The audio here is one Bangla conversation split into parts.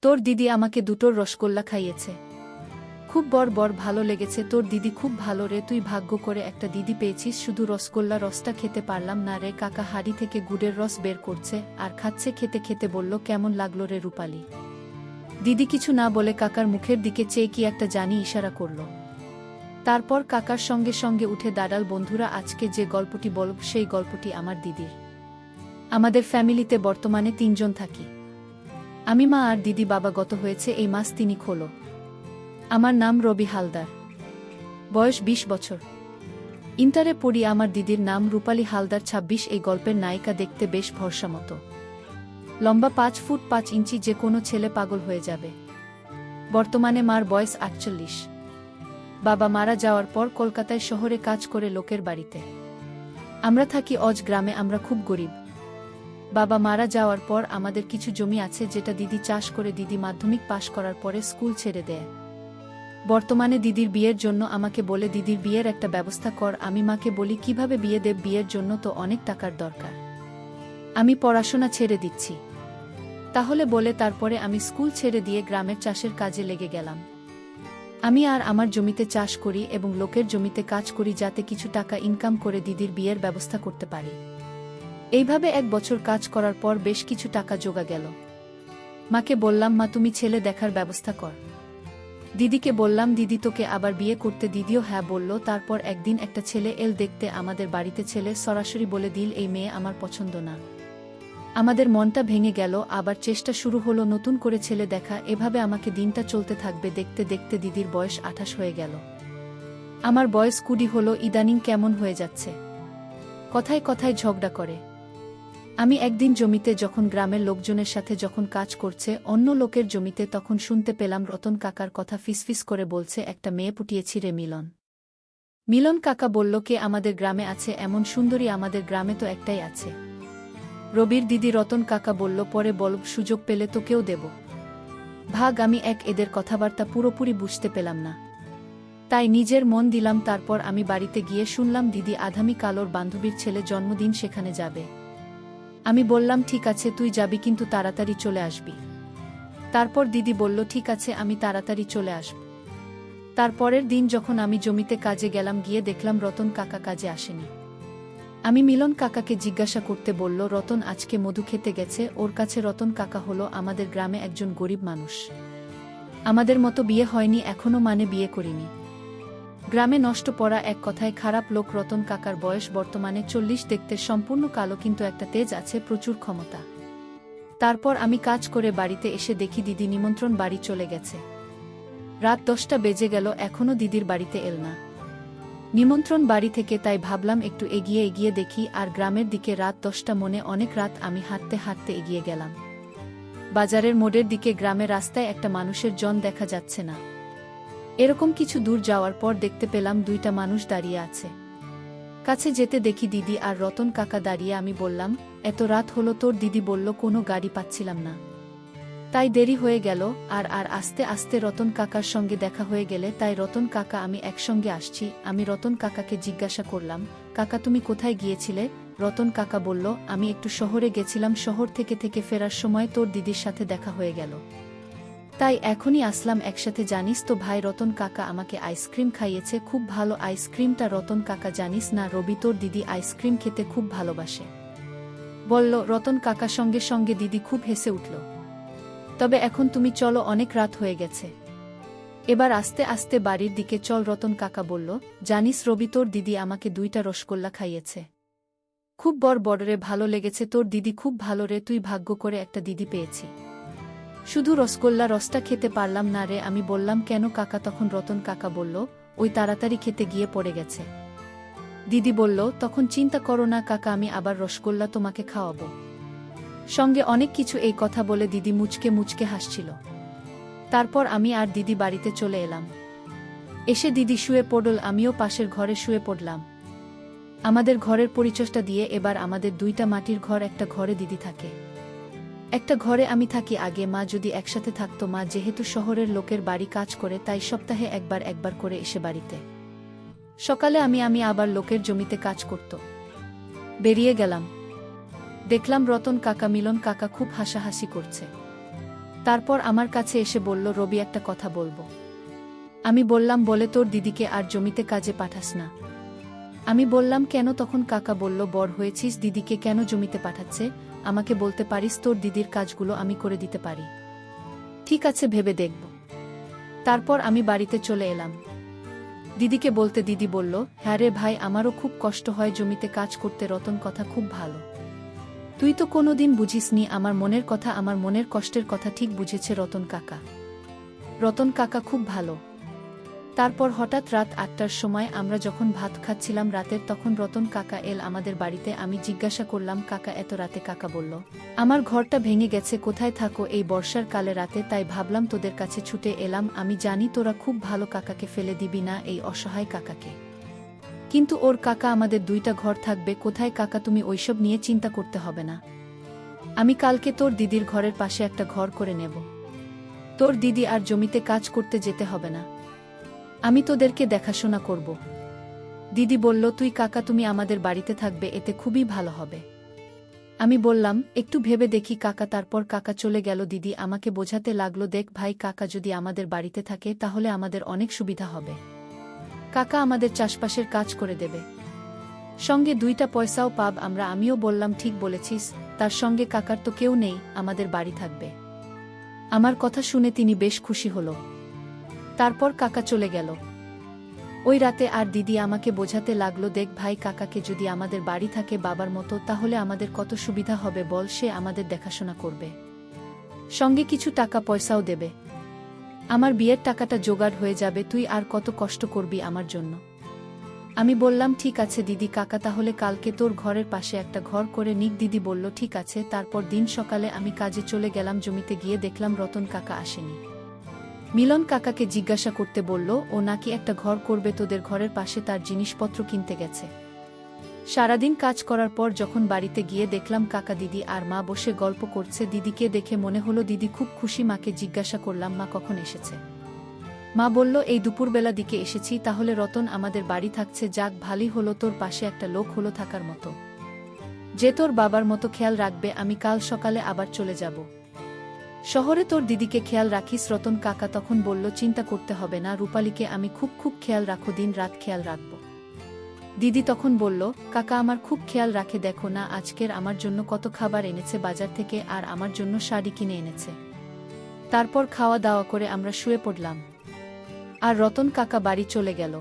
তোর দিদি আমাকে দুটোর রসগোল্লা খাইয়েছে। খুব বর ভালো লেগেছে। তোর দিদি খুব ভালো রে, তুই ভাগ্য করে একটা দিদি পেয়েছিস। শুধু রসগোল্লা রসটা খেতে পারলাম না রে। কাকা হাঁড়ি থেকে গুড়ের রস বের করছে আর খাচ্ছে। খেতে খেতে বলল, কেমন লাগলো রে রূপালি? দিদি কিছু না বলে কাকার মুখের দিকে চেয়ে কি একটা জানি ইশারা করল। তারপর কাকার সঙ্গে সঙ্গে উঠে দাঁড়াল। বন্ধুরা, আজকে যে গল্পটি বলব সেই গল্পটি আমার দিদির। আমাদের ফ্যামিলিতে বর্তমানে 3 জন থাকি। আমি, মা আর দিদি। বাবা গত হয়েছে এই মাস 3 হলো। আমার নাম রবি হালদার, বয়স 20 বছর। ইন্টারে পড়ি। আমার দিদির নাম রূপালী হালদার, 26। এই গল্পের নায়িকা দেখতে বেশ ভরসা মতো, লম্বা 5 ফুট 5 ইঞ্চি। যে কোনো ছেলে পাগল হয়ে যাবে। বর্তমানে মার বয়স 48। বাবা মারা যাওয়ার পর কলকাতায় শহরে কাজ করে লোকের বাড়িতে। আমরা থাকি অজ গ্রামে। আমরা খুব গরিব। বাবা মারা যাওয়ার পর আমাদের কিছু জমি আছে যেটা দিদি চাষ করে। দিদি মাধ্যমিক পাশ করার পরে স্কুল ছেড়ে দেয়। বর্তমানে দিদির বিয়ের জন্য আমাকে বলে, দিদির বিয়ের একটা ব্যবস্থা কর। আমি মাকে বলি, কিভাবে বিয়ে দেব? বিয়ের জন্য তো অনেক টাকার দরকার। আমি পড়াশোনা ছেড়ে দিচ্ছি। তাহলে বলে তারপরে আমি স্কুল ছেড়ে দিয়ে গ্রামের চাষের কাজে লেগে গেলাম। আমি আর আমার জমিতে চাষ করি এবং লোকের জমিতে কাজ করি, যাতে কিছু টাকা ইনকাম করে দিদির বিয়ের ব্যবস্থা করতে পারি। এইভাবে 1 বছর কাজ করার পর বেশ কিছু টাকা জোগা গেল। মাকে বললাম, মা তুমি ছেলে দেখার ব্যবস্থা কর। দিদিকে বললাম, দিদি তোকে আবার বিয়ে করতে? দিদিও হ্যাঁ বলল। তারপর একদিন একটা ছেলে এল দেখতে আমাদের বাড়িতে। ছেলে সরাসরি বলে দিল, এই মেয়ে আমার পছন্দ না। আমাদের মনটা ভেঙে গেল। আবার চেষ্টা শুরু হলো নতুন করে ছেলে দেখা। এভাবে আমাকে দিনটা চলতে থাকবে। দেখতে দেখতে দিদির বয়স 28 হয়ে গেল। আমার বয়স 20 হলো। ইদানিং কেমন হয়ে যাচ্ছে, কথায় কথায় ঝগড়া করে। আমি একদিন জমিতে যখন গ্রামের লোকজনের সাথে যখন কাজ করছে অন্য লোকের জমিতে, তখন শুনতে পেলাম রতন কাকার কথা ফিসফিস করে বলছে, একটা মেয়ে পুটিয়েছি রে মিলন। মিলন কাকা বলল, কে? আমাদের গ্রামে আছে এমন সুন্দরী? আমাদের গ্রামে তো একটাই আছে, রবির দিদি। রতন কাকা বলল, পরে বলব, সুযোগ পেলে তোকেও দেব ভাগ। আমি এদের কথাবার্তা পুরোপুরি বুঝতে পেলাম না, তাই নিজের মন দিলাম। তারপর আমি বাড়িতে গিয়ে শুনলাম দিদি আগামীকাল ওর বান্ধবীর ছেলে জন্মদিন, সেখানে যাবে। আমি বললাম, ঠিক আছে তুই যাবি, কিন্তু তাড়াতাড়ি চলে আসবি। তারপর দিদি বলল, ঠিক আছে আমি তাড়াতাড়ি চলে আসব। তারপরের দিন যখন আমি জমিতে কাজে গেলাম, গিয়ে দেখলাম রতন কাকা কাজে আসেনি। আমি মিলন কাকাকে জিজ্ঞাসা করতে বলল, রতন আজকে মধু খেতে গেছে। ওর কাছে রতন কাকা হলো আমাদের গ্রামে একজন গরিব মানুষ। আমাদের মতো বিয়ে হয়নি এখনো, মানে বিয়ে করিনি। গ্রামে নষ্ট পড়া, এক কথায় খারাপ লোক। রতন কাকার বয়স বর্তমানে 40। দেখতে সম্পূর্ণ কালো, কিন্তু একটা তেজ আছে, প্রচুর ক্ষমতা। তারপর আমি কাজ করে বাড়িতে এসে দেখি দিদি নিমন্ত্রণ বাড়ি চলে গেছে। রাত 10টা বেজে গেল, এখনো দিদির বাড়িতে এল না নিমন্ত্রণ বাড়ি থেকে। তাই ভাবলাম একটু এগিয়ে দেখি। আর গ্রামের দিকে রাত 10টা, মনে অনেক রাত। আমি হাঁটতে হাঁটতে এগিয়ে গেলাম বাজারের মোড়ের দিকে। গ্রামের রাস্তায় একটা মানুষের জন দেখা যাচ্ছে না। এরকম কিছু দূর যাওয়ার পর দেখতে পেলাম 2টা মানুষ দাঁড়িয়ে আছে। কাছে যেতে দেখি দিদি আর রতন কাকা দাঁড়িয়ে। আমি বললাম, এত রাত হলো তোর? দিদি বলল, কোনো গাড়ি পাচ্ছিলাম না, তাই দেরি হয়ে গেল। আর আস্তে আস্তে রতন কাকার সঙ্গে দেখা হয়ে গেলে, তাই রতন কাকা আমি একসঙ্গে আসছি। আমি রতন কাকাকে জিজ্ঞাসা করলাম, কাকা তুমি কোথায় গিয়েছিলে? রতন কাকা বলল, আমি একটু শহরে গেছিলাম। শহর থেকে ফেরার সময় তোর দিদির সাথে দেখা হয়ে গেল, তাই এখনই আসলাম একসাথে। জানিস তো ভাই, রতন কাকা আমাকে আইসক্রিম খাইয়েছে, খুব ভালো আইসক্রিমটা। রতন কাকা জানিস না রবি, তোর দিদি আইসক্রিম খেতে খুব ভালোবাসে বলল। রতন কাকা সঙ্গে সঙ্গে দিদি খুব হেসে উঠল। তবে এখন তুমি চলো, অনেক রাত হয়ে গেছে, এবার আস্তে আস্তে বাড়ির দিকে চল। রতন কাকা বলল, জানিস রবি, তোর দিদি আমাকে 2টা রসগোল্লা খাইয়েছে। খুব বড়রে, ভালো লেগেছে। তোর দিদি খুব ভালো রে, তুই ভাগ্য করে একটা দিদি পেয়েছি। শুধু রসগোল্লা রসটা খেতে পারলাম না রে। আমি বললাম, কেন কাকা? তখন রতন কাকা বলল, ওই তাড়াতাড়ি খেতে গিয়ে পড়ে গেছে। দিদি বলল, তখন চিন্তা করো না কাকা, আমি আবার রসগোল্লা তোমাকে খাওয়াবো, সঙ্গে অনেক কিছু। এই কথা বলে দিদি মুচকে মুচকে হাসছিল। তারপর আমি আর দিদি বাড়িতে চলে এলাম। এসে দিদি শুয়ে পড়ল, আমিও পাশের ঘরে শুয়ে পড়লাম। আমাদের ঘরের পরিচয়টা দিয়ে এবার আমাদের 2টা মাটির ঘর। একটা ঘরে দিদি থাকে, একটা ঘরে আমি থাকি। আগে মা যদি একসাথে থাকতো, মা যেহেতু শহরের লোকের বাড়ি কাজ করে, তাই সপ্তাহে একবার করে এসে বাড়িতে। সকালে আমি আবার লোকের জমিতে কাজ করত। বেরিয়ে গেলাম, দেখলাম রতন কাকা মিলন কাকা খুব হাসাহাসি করছে। তারপর আমার কাছে এসে বলল, রবি, একটা কথা বলবো। আমি বললাম, বলে, তোর দিদিকে আর জমিতে কাজে পাঠাস না। আমি বললাম, কেন? তখন কাকা বলল, বড় হয়েছিস, দিদিকে কেন জমিতে পাঠাচ্ছে? আমাকে বলতে পারিস, তোর দিদির কাজগুলো আমি করে দিতে পারি। ঠিক আছে, ভেবে দেখব। তারপর আমি বাড়িতে চলে এলাম। দিদিকে বলতে দিদি বলল, হ্যাঁ রে ভাই, আমারও খুব কষ্ট হয় জমিতে কাজ করতে। রতন কথা খুব ভালো। তুই তো কোনোদিন বুঝিসনি আমার মনের কথা, আমার মনের কষ্টের কথা ঠিক বুঝেছে রতন কাকা। রতন কাকা খুব ভালো। তারপর হঠাৎ রাত ৮টার সময় আমরা যখন ভাত খাচ্ছিলাম রাতের, তখন রতন কাকা এল আমাদের বাড়িতে। আমি জিজ্ঞাসা করলাম, কাকা এত রাতে? কাকা বলল, আমার ঘরটা ভেঙে গেছে, কোথায় থাকো এই বর্ষার কালে রাতে, তাই ভাবলাম তোদের কাছে ছুটে এলাম। আমি জানি তোরা খুব ভালো, কাকাকে ফেলে দিবি না, এই অসহায় কাকাকে। কিন্তু ওর কাকা, আমাদের 2টা ঘর থাকবে কোথায়? কাকা, তুমি ওইসব নিয়ে চিন্তা করতে হবে না। আমি কালকে তোর দিদির ঘরের পাশে একটা ঘর করে নেব। তোর দিদি আর জমিতে কাজ করতে যেতে হবে না। আমি তোদেরকে দেখাশোনা করব। দিদি বলল, তুই কাকা, তুমি আমাদের বাড়িতে থাকবে, এতে খুবই ভালো হবে। আমি বললাম, একটু ভেবে দেখি কাকা। তারপর কাকা চলে গেল। দিদি আমাকে বোঝাতে লাগলো, দেখ ভাই, কাকা যদি আমাদের বাড়িতে থাকে তাহলে আমাদের অনেক সুবিধা হবে। কাকা আমাদের চাষবাসের কাজ করে দেবে, সঙ্গে 2টা পয়সাও পাব আমরা। আমিও বললাম, ঠিক বলেছিস। তার সঙ্গে কাকার তো কেউ নেই, আমাদের বাড়ি থাকবে। আমার কথা শুনে তিনি বেশ খুশি হল। তারপর কাকা চলে গেল। ওই রাতে আর দিদি আমাকে বোঝাতে লাগলো, দেখ ভাই, কাকাকে যদি আমাদের বাড়ি থাকে বাবার মতো, তাহলে আমাদের কত সুবিধা হবে বল। সে আমাদের দেখাশোনা করবে, সঙ্গে কিছু টাকা পয়সাও দেবে। আমার বিয়ের টাকাটা জোগাড় হয়ে যাবে, তুই আর কত কষ্ট করবি আমার জন্য। আমি বললাম, ঠিক আছে দিদি। কাকা তাহলে কালকে তোর ঘরের পাশে একটা ঘর করে নিক। দিদি বলল, ঠিক আছে। তারপর দিন সকালে আমি কাজে চলে গেলাম। জমিতে গিয়ে দেখলাম রতন কাকা আসেনি। মিলন কাকাকে জিজ্ঞাসা করতে বলল, ও নাকি একটা ঘর করবে তোদের ঘরের পাশে, তার জিনিসপত্র কিনতে গেছে। সারাদিন কাজ করার পর যখন বাড়িতে গিয়ে দেখলাম কাকা, দিদি আর মা বসে গল্প করছে। দিদিকে দেখে মনে হলো দিদি খুব খুশি। মাকে জিজ্ঞাসা করলাম, মা কখন এসেছে? মা বলল, এই দুপুরবেলা দিকে এসেছি। তাহলে রতন আমাদের বাড়ি থাকছে, যাক ভালোই হলো, তোর পাশে একটা লোক হলো থাকার মতো, যে তোর বাবার মতো খেয়াল রাখবে। আমি কাল সকালে আবার চলে যাব শহরে, তোর দিদিকে খেয়াল রাখিস। রতন কাকা তখন বলল, চিন্তা করতে হবে না, রূপালীকে আমি খুব খুব খেয়াল রাখো, দিন রাত খেয়াল রাখব। দিদি তখন বলল, কাকা আমার খুব খেয়াল রাখে, দেখো না আজকের আমার জন্য কত খাবার এনেছে বাজার থেকে, আর আমার জন্য শাড়ি কিনে এনেছে। তারপর খাওয়া দাওয়া করে আমরা শুয়ে পড়লাম, আর রতন কাকা বাড়ি চলে গেল।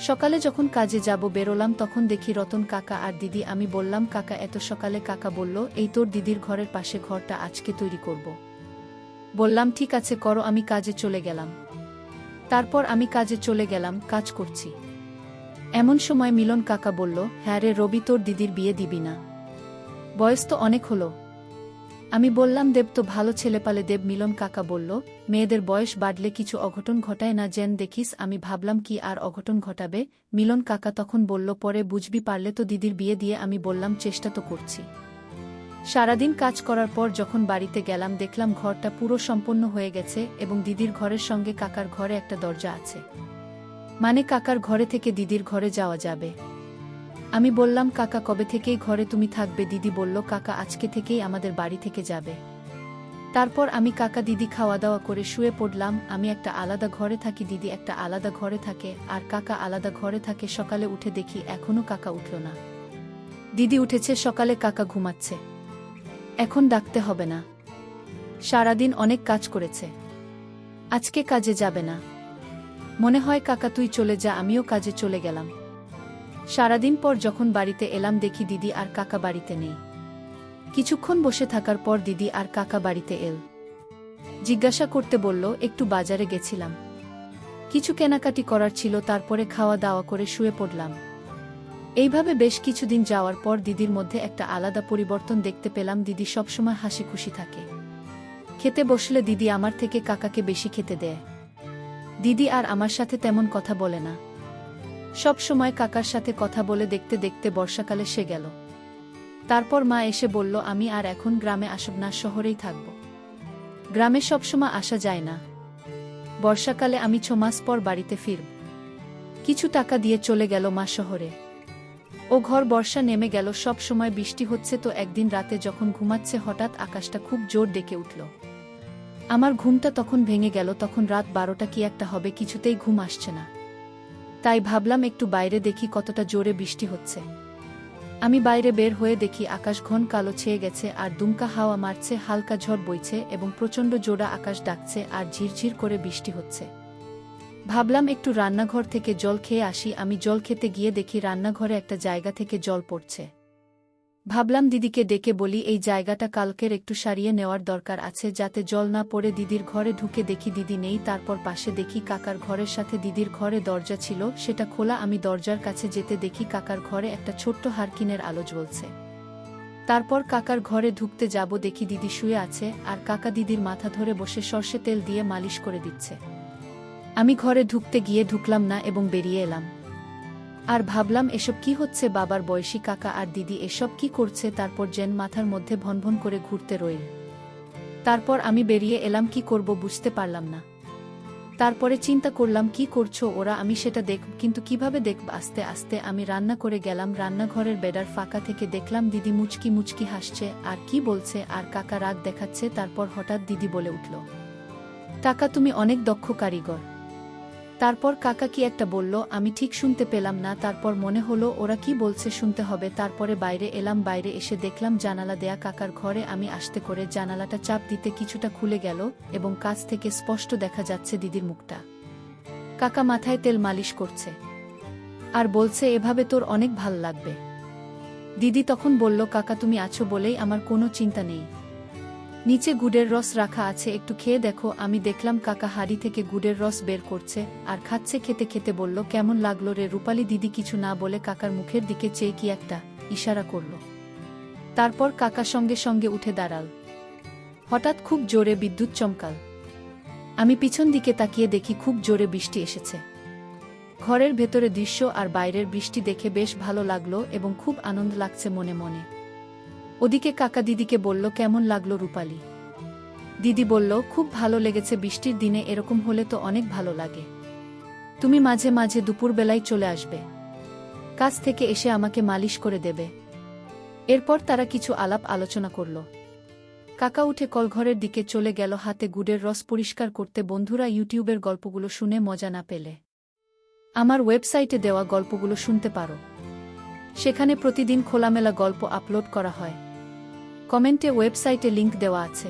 সকালে যখন কাজে যাব বেরোলাম, তখন দেখি রতন কাকা আর দিদি। আমি বললাম, কাকা এত সকালে? কাকা বলল, এই তোর দিদির ঘরের পাশে ঘরটা আজকে তৈরি করব। বললাম, ঠিক আছে করো। আমি কাজে চলে গেলাম। তারপর আমি কাজে চলে গেলাম, কাজ করছি। এমন সময় মিলন কাকা বলল, হ্যাঁ রে রবি, তোর দিদির বিয়ে দিবি না? বয়স তো অনেক হলো। আমি বললাম, দেব তো ভালো ছেলেপালে দেব। মিলন কাকা বলল, মেয়েদের বয়স বাড়লে কিছু অঘটন ঘটায় না, যেন দেখিস। আমি ভাবলাম, কি আর অঘটন ঘটাবে? মিলন কাকা তখন বলল, পরে বুঝবি, পারলে তো দিদির বিয়ে দিয়ে। আমি বললাম, চেষ্টা তো করছি। সারাদিন কাজ করার পর যখন বাড়িতে গেলাম, দেখলাম ঘরটা পুরো সম্পন্ন হয়ে গেছে, এবং দিদির ঘরের সঙ্গে কাকার ঘরে একটা দরজা আছে, মানে কাকার ঘরে থেকে দিদির ঘরে যাওয়া যাবে। আমি বললাম, কাকা কবে থেকেই ঘরে তুমি থাকবে? দিদি বলল, কাকা আজকে থেকেই আমাদের বাড়ি থেকে যাবে। তারপর আমি কাকা দিদি খাওয়া দাওয়া করে শুয়ে পড়লাম। আমি একটা আলাদা ঘরে থাকি, দিদি একটা আলাদা ঘরে থাকে, আর কাকা আলাদা ঘরে থাকে। সকালে উঠে দেখি এখনো কাকা উঠল না। দিদি উঠেছে সকালে, কাকা ঘুমাচ্ছে। এখন ডাকতে হবে না, সারাদিন অনেক কাজ করেছে, আজকে কাজে যাবে না। মনে হয় কাকা তুই চলে যা। আমিও কাজে চলে গেলাম। সারাদিন পর যখন বাড়িতে এলাম, দেখি দিদি আর কাকা বাড়িতে নেই। কিছুক্ষণ বসে থাকার পর দিদি আর কাকা বাড়িতে এল। জিজ্ঞাসা করতে বলল, একটু বাজারে গেছিলাম, কিছু কেনাকাটি করার ছিল। তারপরে খাওয়া দাওয়া করে শুয়ে পড়লাম। এইভাবে বেশ কিছুদিন যাওয়ার পর দিদির মধ্যে একটা আলাদা পরিবর্তন দেখতে পেলাম। দিদি সবসময় হাসি খুশি থাকে। খেতে বসলে দিদি আমার থেকে কাকাকে বেশি খেতে দেয়। দিদি আর আমার সাথে তেমন কথা বলে না, সব সময় কাকার সাথে কথা বলে। দেখতে দেখতে বর্ষাকালে সে গেল। তারপর মা এসে বলল, আমি আর এখন গ্রামে আসব না, শহরেই থাকব। গ্রামে সবসময় আসা যায় না। বর্ষাকালে আমি 6 মাস পর বাড়িতে ফিরব। কিছু টাকা দিয়ে চলে গেল মা শহরে। ও ঘর বর্ষা নেমে গেল, সব সময় বৃষ্টি হচ্ছে। তো একদিন রাতে যখন ঘুমাচ্ছে, হঠাৎ আকাশটা খুব জোর ডেকে উঠল। আমার ঘুমটা তখন ভেঙে গেল, তখন রাত 12টা কি একটা হবে, কিছুতেই ঘুম আসছে না। তাই ভাবলাম একটু বাইরে দেখি কতটা জোরে বৃষ্টি হচ্ছে। আমি বাইরে বের হয়ে দেখি আকাশ ঘন কালো ছেয়ে গেছে আর দুমকা হাওয়া মারছে, হালকা ঝড় বইছে এবং প্রচণ্ড জোড়া আকাশ ডাকছে আর ঝিরঝির করে বৃষ্টি হচ্ছে। ভাবলাম একটু রান্নাঘর থেকে জল খেয়ে আসি। আমি জল খেতে গিয়ে দেখি রান্নাঘরে একটা জায়গা থেকে জল পড়ছে। ভাবলাম দিদিকে ডেকে বলি এই জায়গাটা কালকের একটু সারিয়ে নেওয়ার দরকার আছে, যাতে জল না পড়ে। দিদির ঘরে ঢুকে দেখি দিদি নেই। তারপর পাশে দেখি কাকার ঘরের সাথে দিদির ঘরে দরজা ছিল, সেটা খোলা। আমি দরজার কাছে যেতে দেখি কাকার ঘরে একটা ছোট্ট হারকিনের আলো জ্বলছে। তারপর কাকার ঘরে ঢুকতে যাব, দেখি দিদি শুয়ে আছে আর কাকা দিদির মাথা ধরে বসে সর্ষে তেল দিয়ে মালিশ করে দিচ্ছে। আমি ঘরে ঢুকতে গিয়ে ঢুকলাম না এবং বেরিয়ে এলাম। আর ভাবলাম এসব কি হচ্ছে, বাবার বয়সী কাকা আর দিদি এসব কি করছে। তারপর যেন মাথার মধ্যে ভনভন করে ঘুরতে রইল। তারপর আমি বেরিয়ে এলাম, কি করব বুঝতে পারলাম না। তারপরে চিন্তা করলাম কি করছো ওরা, আমি সেটা দেখব, কিন্তু কিভাবে দেখব। আস্তে আস্তে আমি রান্না করে গেলাম। রান্নাঘরের বেডার ফাঁকা থেকে দেখলাম দিদি মুচকি মুচকি হাসছে আর কি বলছে, আর কাকা রাগ দেখাচ্ছে। তারপর হঠাৎ দিদি বলে উঠল, কাকা তুমি অনেক দক্ষ কারিগর। তারপর কাকা কি একটা বলল, আমি ঠিক শুনতে পেলাম না। তারপর মনে হলো ওরা কি বলছে শুনতে হবে। তারপরে বাইরে এলাম, বাইরে এসে দেখলাম জানালা দেয়া কাকার ঘরে। আমি আস্তে করে জানালাটা চাপ দিতে কিছুটা খুলে গেল এবং কাছ থেকে স্পষ্ট দেখা যাচ্ছে দিদির মুখটা। কাকা মাথায় তেল মালিশ করছে আর বলছে, এভাবে তোর অনেক ভাল লাগবে। দিদি তখন বলল, কাকা তুমি আছো বলেই আমার কোনো চিন্তা নেই। নিচে গুড়ের রস রাখা আছে, একটু খেয়ে দেখো। আমি দেখলাম কাকা হাঁড়ি থেকে গুড়ের রস বের করছে আর খাচ্ছে। খেতে খেতে বলল, কেমন লাগলো রে রূপালি। দিদি কিছু না বলে কাকার মুখের দিকে চেয়ে কি একটা ইশারা করল। তারপর কাকা সঙ্গে সঙ্গে উঠে দাঁড়াল। হঠাৎ খুব জোরে বিদ্যুৎ চমকাল। আমি পিছন দিকে তাকিয়ে দেখি খুব জোরে বৃষ্টি এসেছে। ঘরের ভেতরে দৃশ্য আর বাইরের বৃষ্টি দেখে বেশ ভালো লাগলো এবং খুব আনন্দ লাগছে মনে মনে। ওদিকে কাকা দিদিকে বলল, কেমন লাগলো রূপালি। দিদি বলল, খুব ভালো লেগেছে। বৃষ্টির দিনে এরকম হলে তো অনেক ভালো লাগে। তুমি মাঝে মাঝে দুপুরবেলায় চলে আসবে, কাজ থেকে এসে আমাকে মালিশ করে দেবে। এরপর তারা কিছু আলাপ আলোচনা করল। কাকা উঠে কলঘরের দিকে চলে গেল হাতে গুড়ের রস পরিষ্কার করতে। বন্ধুরা, ইউটিউবের গল্পগুলো শুনে মজা না পেলে আমার ওয়েবসাইটে দেওয়া গল্পগুলো শুনতে পারো। সেখানে প্রতিদিন খোলামেলা গল্প আপলোড করা হয়। কমেন্টে ওয়েবসাইটে লিংক দেওয়া আছে।